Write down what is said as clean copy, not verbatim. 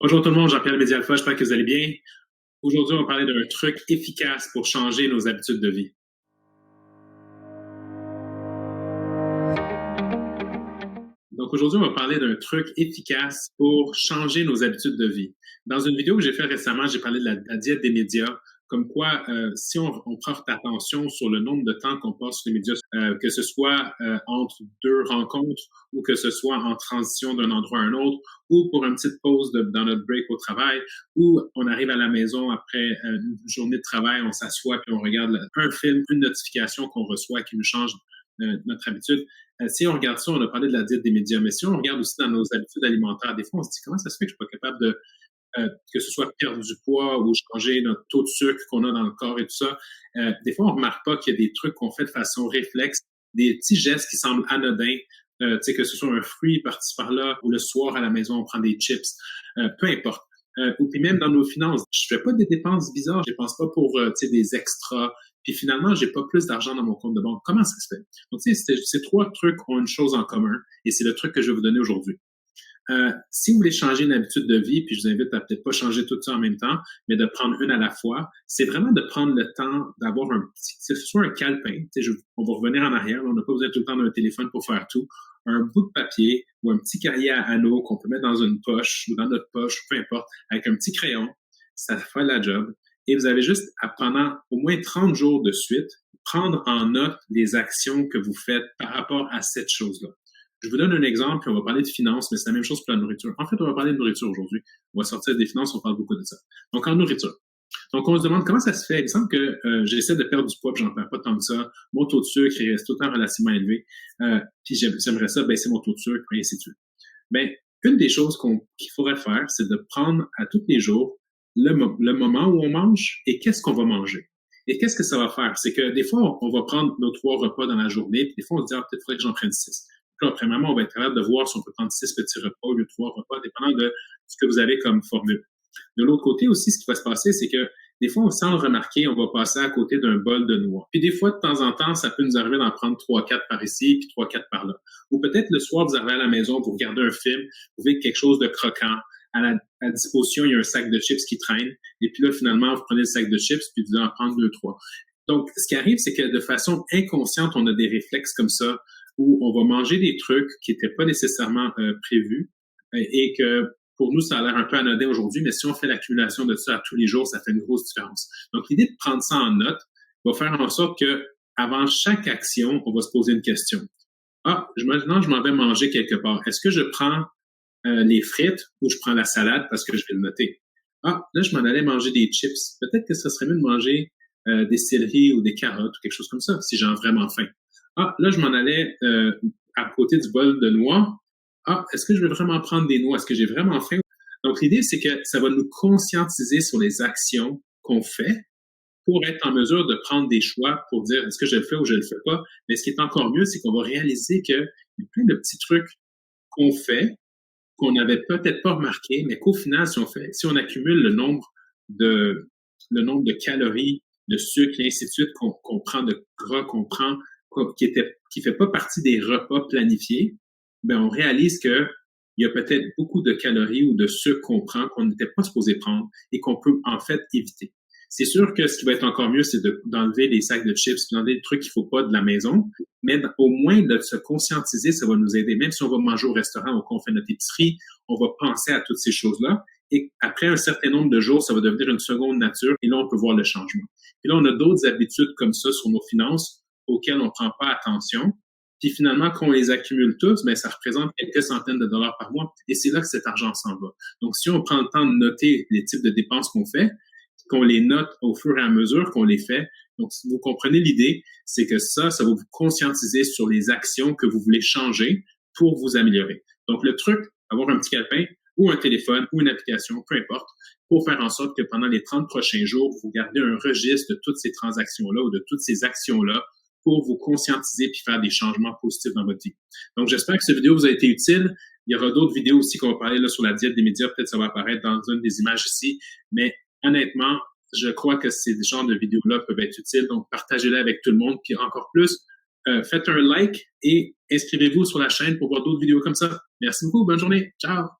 Bonjour tout le monde, Jean-Pierre Média Alpha, j'espère que vous allez bien. Aujourd'hui, on va parler d'un truc efficace pour changer nos habitudes de vie. Donc aujourd'hui, on va parler d'un truc efficace pour changer nos habitudes de vie. Dans une vidéo que j'ai faite récemment, j'ai parlé de la diète des médias, comme quoi si on porte attention sur le nombre de temps qu'on passe sur les médias, que ce soit entre deux rencontres ou que ce soit en transition d'un endroit à un autre ou pour une petite pause dans notre break au travail ou on arrive à la maison après une journée de travail, on s'assoit puis on regarde un film, une notification qu'on reçoit qui nous change notre habitude. Si on regarde ça, on a parlé de la diète des médias, mais si on regarde aussi dans nos habitudes alimentaires, des fois, on se dit comment ça se fait que je ne suis pas capable de, que ce soit perdre du poids ou changer notre taux de sucre qu'on a dans le corps et tout ça. Des fois, on ne remarque pas qu'il y a des trucs qu'on fait de façon réflexe, des petits gestes qui semblent anodins, que ce soit un fruit par-ci par-là ou le soir à la maison, on prend des chips, peu importe. Ou puis même dans nos finances, je fais pas des dépenses bizarres, je dépense pas pour des extras, puis finalement, j'ai pas plus d'argent dans mon compte de banque. Comment ça se fait? Donc, ces trois trucs ont une chose en commun, et c'est le truc que je vais vous donner aujourd'hui. Si vous voulez changer une habitude de vie, puis je vous invite à peut-être pas changer tout ça en même temps, mais de prendre une à la fois, c'est vraiment de prendre le temps d'avoir un petit, que ce soit un calepin, on va revenir en arrière, on n'a pas besoin tout le temps d'un téléphone pour faire tout, un bout de papier ou un petit cahier à anneaux qu'on peut mettre dans une poche ou dans notre poche, peu importe, avec un petit crayon, ça fait la job. Et vous avez juste à, pendant au moins 30 jours de suite, prendre en note les actions que vous faites par rapport à cette chose-là. Je vous donne un exemple, puis on va parler de finances, mais c'est la même chose pour la nourriture. En fait, on va parler de nourriture aujourd'hui. On va sortir des finances, on parle beaucoup de ça. Donc, en nourriture. Donc, on se demande comment ça se fait. Il me semble que j'essaie de perdre du poids, puis j'en perds pas tant que ça. Mon taux de sucre, il reste tout le temps relativement élevé. Puis j'aimerais ça baisser mon taux de sucre, et ainsi de suite. Bien, une des choses qu'il faudrait faire, c'est de prendre à tous les jours le moment où on mange et qu'est-ce qu'on va manger. Et qu'est-ce que ça va faire? C'est que des fois, on va prendre nos 3 repas dans la journée, puis des fois, on se dit, peut-être faudrait que j'en prenne 6. Là, premièrement, on va être capable de voir si on peut prendre 6 petits repas au lieu de 3 repas, dépendant de ce que vous avez comme formule. De l'autre côté aussi, ce qui va se passer, c'est que des fois, sans le remarquer, on va passer à côté d'un bol de noix. Puis des fois, de temps en temps, ça peut nous arriver d'en prendre 3-4 par ici, puis 3-4 par là. Ou peut-être le soir, vous arrivez à la maison, vous regardez un film, vous voyez quelque chose de croquant. À disposition, il y a un sac de chips qui traîne. Et puis là, finalement, vous prenez le sac de chips, puis vous allez en prendre 2-3. Donc, ce qui arrive, c'est que de façon inconsciente, on a des réflexes comme ça, où on va manger des trucs qui n'étaient pas nécessairement prévus et que pour nous, ça a l'air un peu anodin aujourd'hui, mais si on fait l'accumulation de ça tous les jours, ça fait une grosse différence. Donc, l'idée de prendre ça en note va faire en sorte que avant chaque action, on va se poser une question. Maintenant, je m'en vais manger quelque part. Est-ce que je prends les frites ou je prends la salade parce que je vais le noter? Là, je m'en allais manger des chips. Peut-être que ce serait mieux de manger des céleris ou des carottes ou quelque chose comme ça, si j'ai vraiment faim. Là, je m'en allais à côté du bol de noix. Est-ce que je veux vraiment prendre des noix? Est-ce que j'ai vraiment faim? Donc, l'idée, c'est que ça va nous conscientiser sur les actions qu'on fait pour être en mesure de prendre des choix pour dire est-ce que je le fais ou je le fais pas. Mais ce qui est encore mieux, c'est qu'on va réaliser qu'il y a plein de petits trucs qu'on fait qu'on n'avait peut-être pas remarqué, mais qu'au final, si on accumule le nombre de calories, de sucre, et ainsi de suite, qu'on prend, de gras qu'on prend, qui fait pas partie des repas planifiés, ben on réalise que il y a peut-être beaucoup de calories ou de sucre qu'on prend qu'on n'était pas supposé prendre et qu'on peut en fait éviter. C'est sûr que ce qui va être encore mieux, c'est d'enlever les sacs de chips, d'enlever des trucs qu'il faut pas de la maison, mais au moins de se conscientiser, ça va nous aider. Même si on va manger au restaurant ou qu'on fait notre épicerie, on va penser à toutes ces choses-là. Et après un certain nombre de jours, ça va devenir une seconde nature et là, on peut voir le changement. Et là, on a d'autres habitudes comme ça sur nos finances auxquelles on ne prend pas attention. Puis finalement, quand on les accumule tous, ben ça représente quelques centaines de dollars par mois. Et c'est là que cet argent s'en va. Donc, si on prend le temps de noter les types de dépenses qu'on fait, qu'on les note au fur et à mesure qu'on les fait, donc si vous comprenez l'idée, c'est que ça va vous conscientiser sur les actions que vous voulez changer pour vous améliorer. Donc, le truc, avoir un petit calepin ou un téléphone ou une application, peu importe, pour faire en sorte que pendant les 30 prochains jours, vous gardez un registre de toutes ces transactions-là ou de toutes ces actions-là pour vous conscientiser puis faire des changements positifs dans votre vie. Donc, j'espère que cette vidéo vous a été utile. Il y aura d'autres vidéos aussi qu'on va parler là sur la diète des médias. Peut-être ça va apparaître dans une des images ici. Mais honnêtement, je crois que ces genres de vidéos-là peuvent être utiles. Donc, partagez-les avec tout le monde. Puis encore plus, faites un like et inscrivez-vous sur la chaîne pour voir d'autres vidéos comme ça. Merci beaucoup. Bonne journée. Ciao.